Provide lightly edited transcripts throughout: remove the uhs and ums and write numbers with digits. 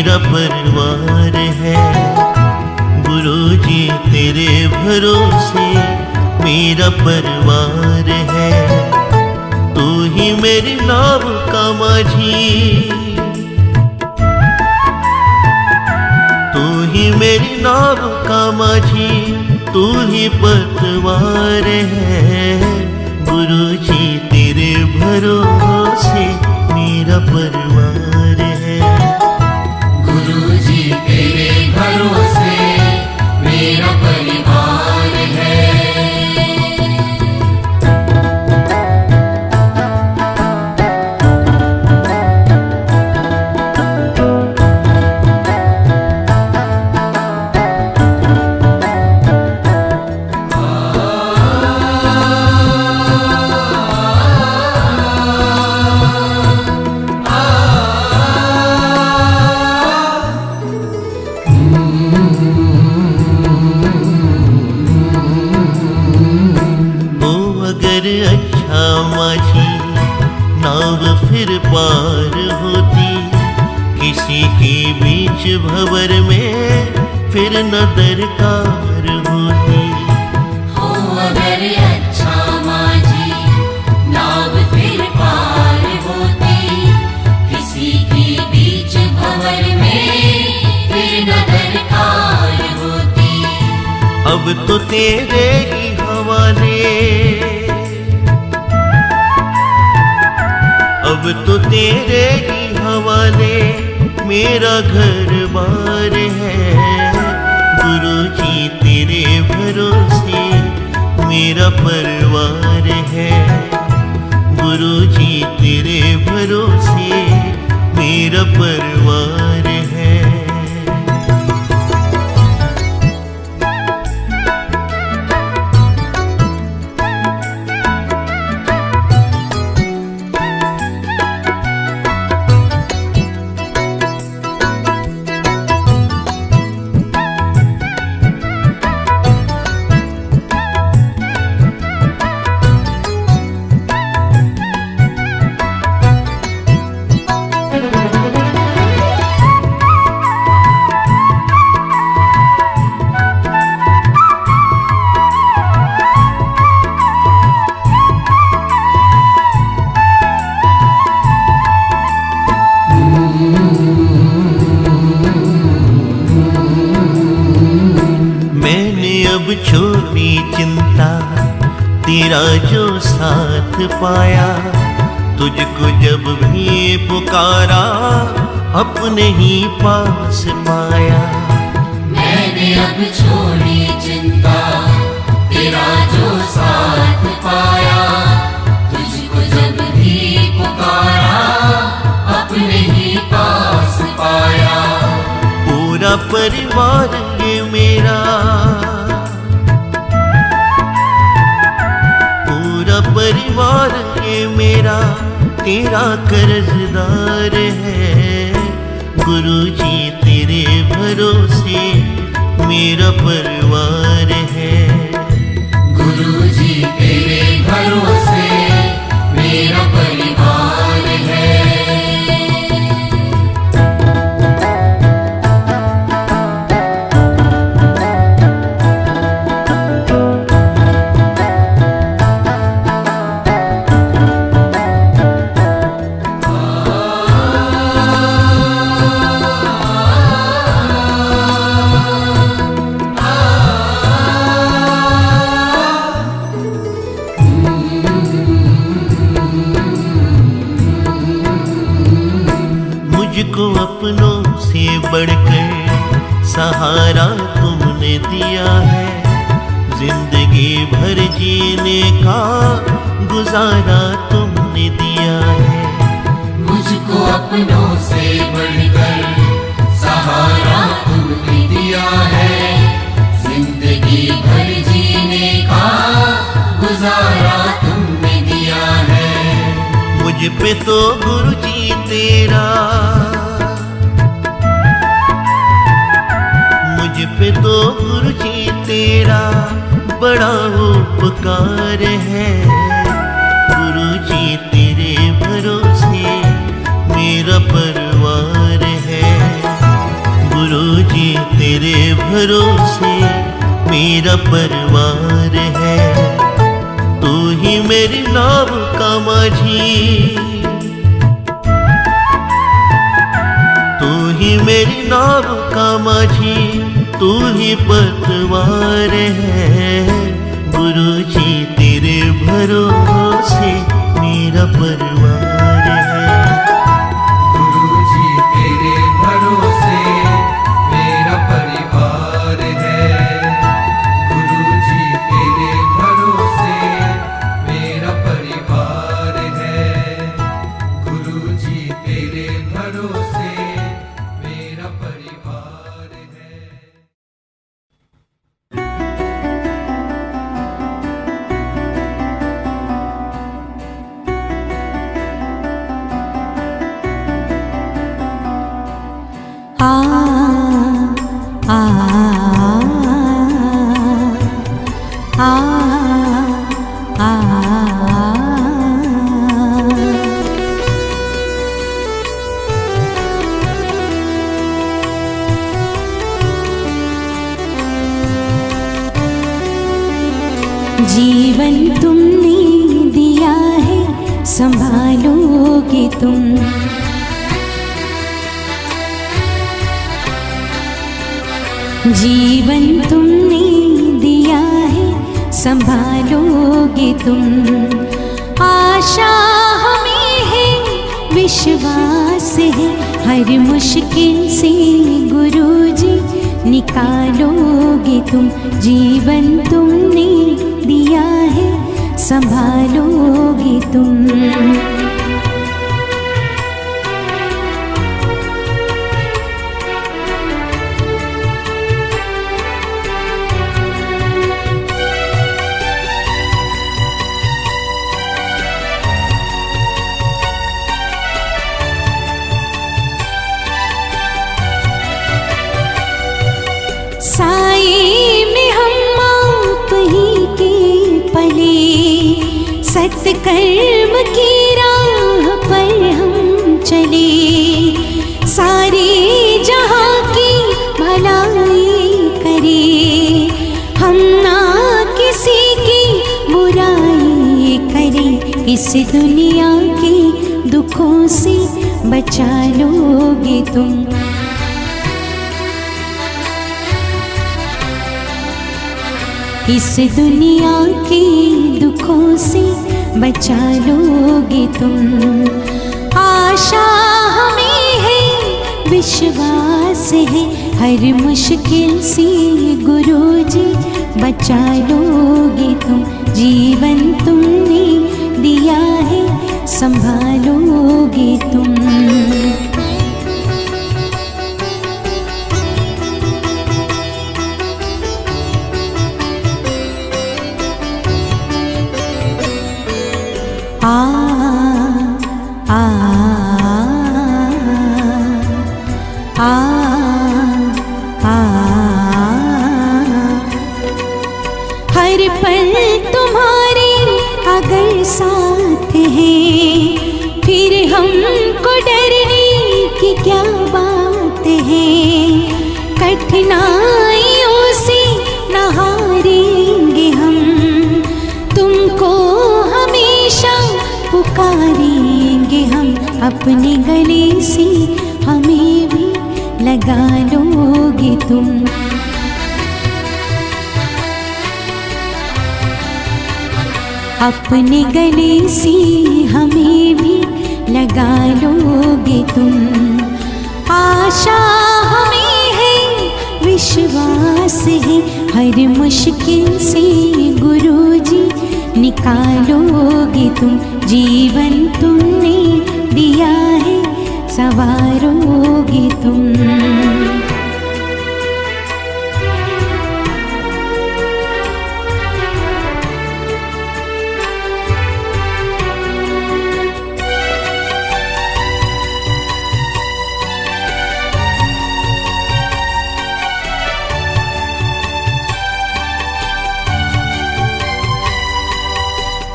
मेरा परिवार है। गुरुजी तेरे भरोसे मेरा परिवार है। तू ही मेरी नाव का माझी, तू ही मेरी नाव का माझी, तू ही पतवार है। गुरुजी तेरे भरोसे मेरा परिवार है। गुरुजी तेरे भरोसे मेरा परिवार है। अच्छा माझी नाव फिर पार होती, किसी के बीच भंवर में फिर न दरकार होती। हो अगर अच्छा माझी नाव फिर पार होती, किसी के बीच भंवर में फिर न दरकार होती। अब तो तेरे ही हवाले, अब तो तेरे ही हवाले मेरा घर बार है। गुरुजी तेरे भरोसे मेरा परिवार है। गुरुजी तेरे भरोसे मेरा परिवार है। अब छोड़ी चिंता तेरा जो साथ पाया, तुझको जब भी पुकारा अपने ही पास पाया। मैंने अब छोड़ी चिंता तेरा जो साथ पाया, तुझको जब भी पुकारा अपने ही पास पाया। पूरा परिवार ये मेरा, परिवार ये मेरा तेरा कर्जदार है। गुरुजी तेरे भरोसे मेरा परिवार है। गुरुजी तेरे भरोसे मेरा परिवार है। मुझको अपनों से बढ़कर सहारा तुमने दिया है। जिंदगी भर जीने का गुजारा तुमने दिया है। मुझको अपनों से बढ़कर सहारा तुमने दिया है। जिंदगी भर जीने का गुजारा तुमने दिया है। मुझ पे तो गुरुजी तेरा, मुझ पे तो गुरुजी तेरा बड़ा उपकार है। गुरुजी तेरे भरोसे मेरा परिवार है। भरोसे मेरा परिवार है। तू ही मेरी नाव का माझी, तू ही मेरी नाव का माझी, तू ही पतवार है। गुरुजी तेरे भरोसे मेरा परिवार है। गुरुजी तेरे भरोसे मेरा परिवार है। गुरुजी तेरे भरोसे मेरा परिवार है। गुरुजी तेरे भरोसे मेरा परिवार है। जीवन तुमने दिया है, संभालोगे तुम। जीवन तुमने दिया है, संभालोगे तुम। आशा हमें है, विश्वास है, हर मुश्किल से गुरुजी निकालोगे तुम। जीवन तुमने दिया है, संभालोगे तुम। साए में हम आप ही के पले, सत्कर्म की राह पर हम चले। सारे जहाँ की भलाई करे, हम ना किसी की बुराई करें। इस दुनिया के दुखों से बचा लोगे तुम। इस दुनिया के दुखों से बचा लोगे तुम। आशा हमें है, विश्वास है, हर मुश्किल से गुरुजी बचा लोगे तुम। जीवन तुमने दिया है, संभालोगे तुम। हर पल तुम्हारे अगर साथ है, फिर हमको डरने की क्या बात है। कठिनाइयों से न हारेंगे हम, तुमको हमेशा पुकारेंगे हम। अपने गले से हमें भी लगा लोगे तुम। अपने गले से हमें भी लगा लोगे तुम। आशा हमें है, विश्वास है, हर मुश्किल से गुरुजी निकालोगे तुम। जीवन तुमने दिया है, संवारोगे तुम।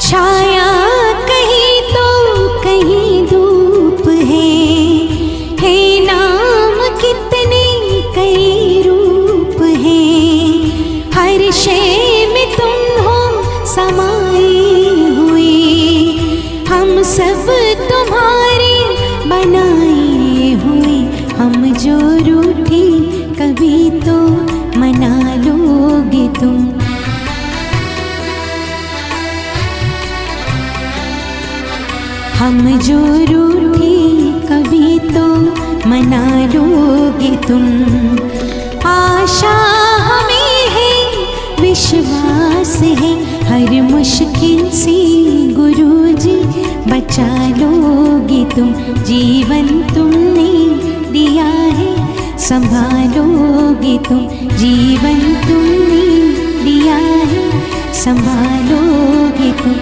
छाया कहीं तो कहीं धूप है नाम कितने कई रूप है। सब तुम्हारे बनाए हुए, हम जो रूठे कभी तो मना लोगे तुम। हम जो रूठे कभी तो मना लोगे तुम। आशा हमें है, विश्वास है, हर मुश्किल से गुरुजी बचा लोगे तुम। जीवन तुमने दिया है, संभालोगे तुम। जीवन तुमने दिया है, संभालोगे तुम।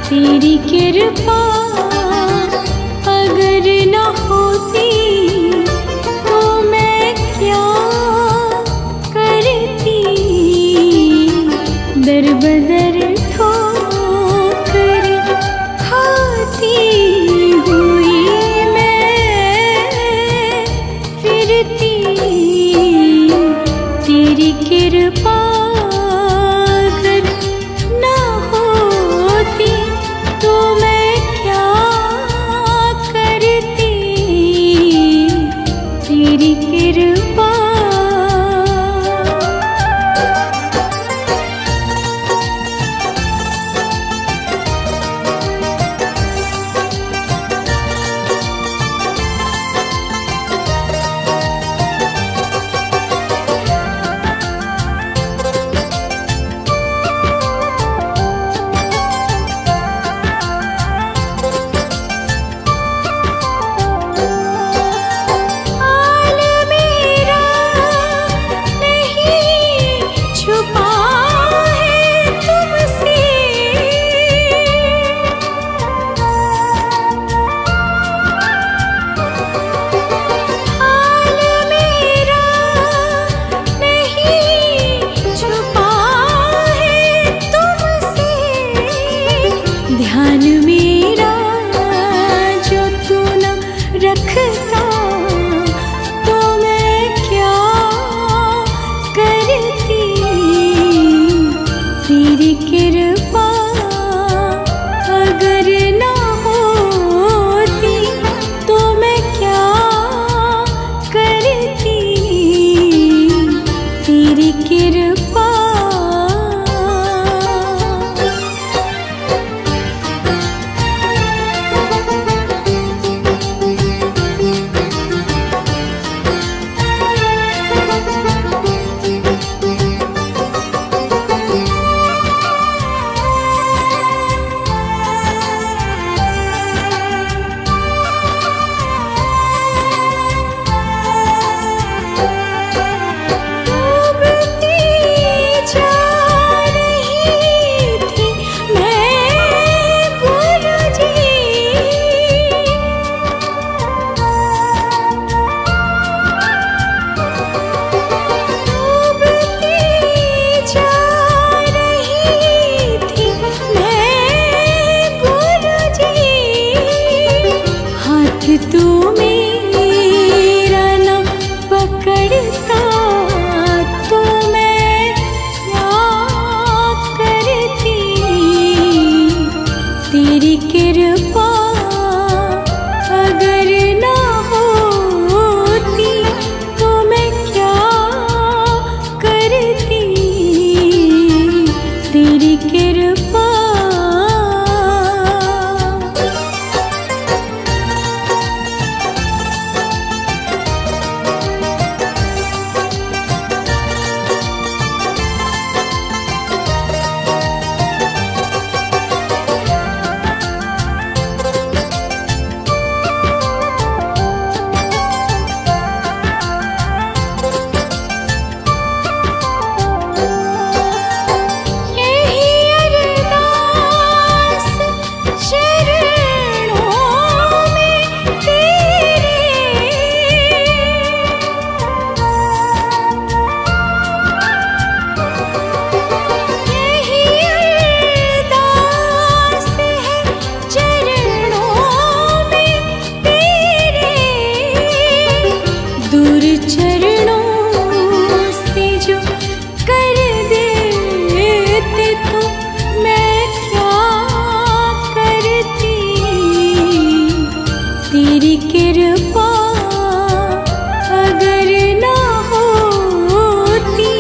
तेरी कृपा अगर न होती तो मैं क्या करती। दर बदर ठोकर खाती हुई मैं फिरती। तेरी कृपा अगर न होती तो मैं क्या करती। तेरी कृपा ध्यान मेरा जो तू न रखता तो मैं क्या करती। तेरी कृपा अगर न होती तो मैं क्या करती। तेरी कृपा तू मेरा न पकड़ता तो मैं क्या करती। तेरी कृपा अगर न होती तो मैं क्या करती। तेरी कृपा तेरी कृपा अगर ना होती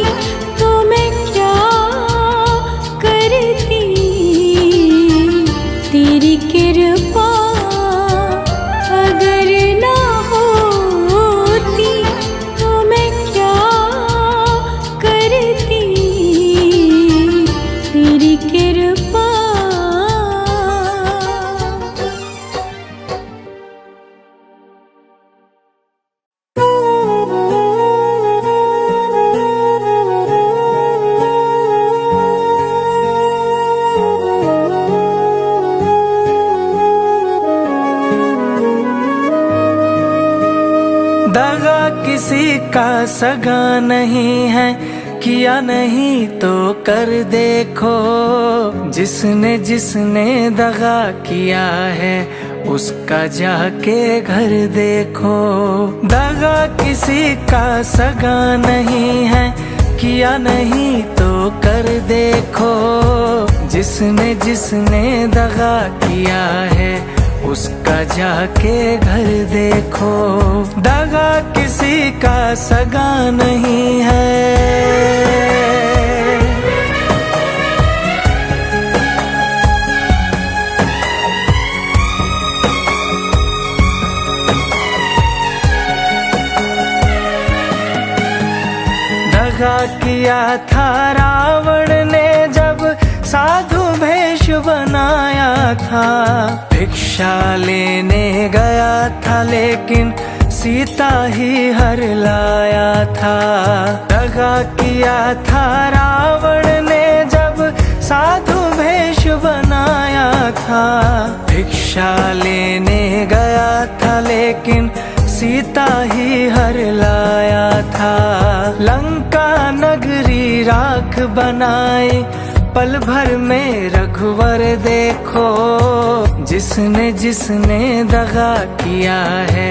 तो मैं क्या करती। तेरी कृपा अगर ना होती तो मैं क्या करती। तेरी कृपा दगा किसी का सगा नहीं है, किया नहीं तो कर देखो। जिसने जिसने दगा किया है उसका जाके घर देखो। दगा किसी का सगा नहीं है, किया नहीं तो कर देखो। जिसने जिसने दगा किया है उसका जाके घर देखो। दगा किसी का सगा नहीं है। दगा किया था रावण ने जब साधु भेष बनाया था। भिक्षा लेने गया था लेकिन सीता ही हर लाया था। दगा किया था रावण ने जब साधु भेष बनाया था। भिक्षा लेने गया था लेकिन सीता ही हर लाया था। लंका नगरी राख बनाई पल भर में रघुवर देखो। जिसने जिसने दगा किया है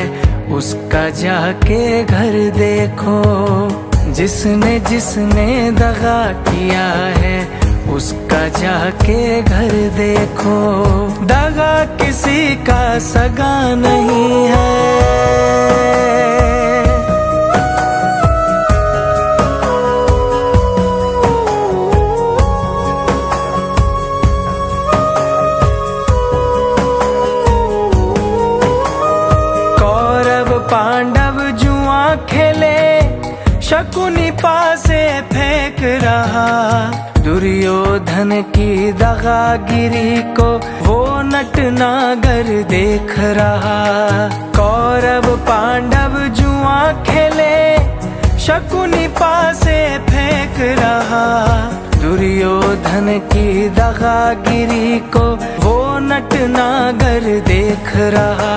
उसका जाके घर देखो। जिसने जिसने दगा किया है उसका जाके घर देखो। दगा किसी का सगा नहीं है। पांडव जुआ खेले शकुनी पासे फेंक रहा। दुर्योधन की दगागिरी को वो नटनागर देख रहा। कौरव पांडव जुआ खेले शकुनी पासे फेंक रहा। दुर्योधन की दगागिरी को वो नटनागर देख रहा।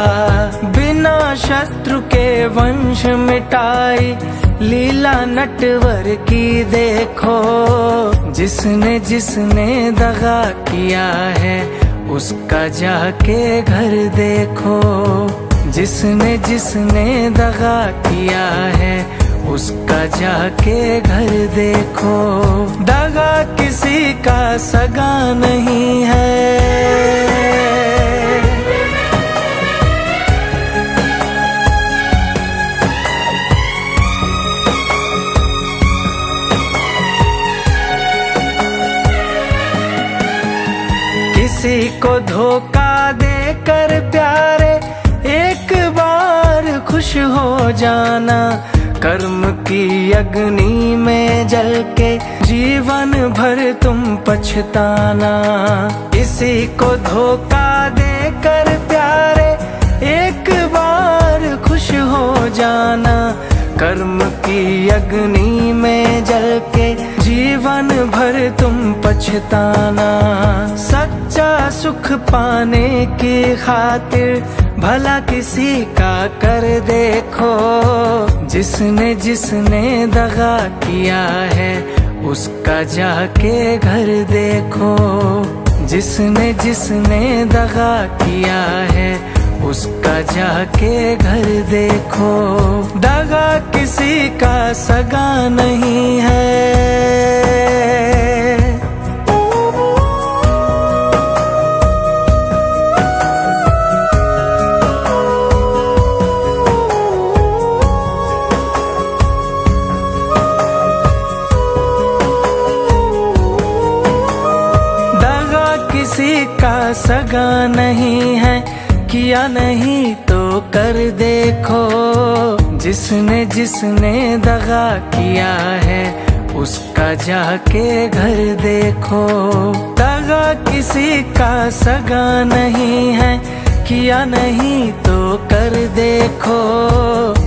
बिना शत्रु के वंश मिटाई लीला नटवर की देखो। जिसने जिसने दगा किया है उसका जाके घर देखो। जिसने जिसने दगा किया है उसका जाके घर देखो। दगा किसी का सगा नहीं है। किसी को धोखा देकर प्यारे एक बार खुश हो जाना। कर्म की अग्नि में जल के जीवन भर तुम पछताना। किसी को धोखा देकर प्यारे एक बार खुश हो जाना। कर्म की अग्नि में जल के जीवन भर तुम पछताना। सच्चा सुख पाने की खातिर भला किसी का कर देखो। जिसने जिसने दगा किया है उसका जाके घर देखो। जिसने जिसने दगा किया है उसका जाके घर देखो। दगा किसी का सगा नहीं है। नहीं है, किया नहीं तो कर देखो। जिसने जिसने दगा किया है उसका जाके घर देखो। दगा किसी का सगा नहीं है, किया नहीं तो कर देखो।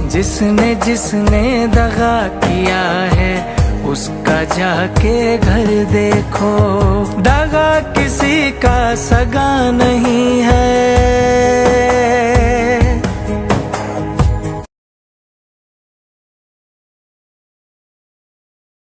जिसने जिसने दगा किया है उसका जाके घर देखो। दगा किसी का सगा नहीं है।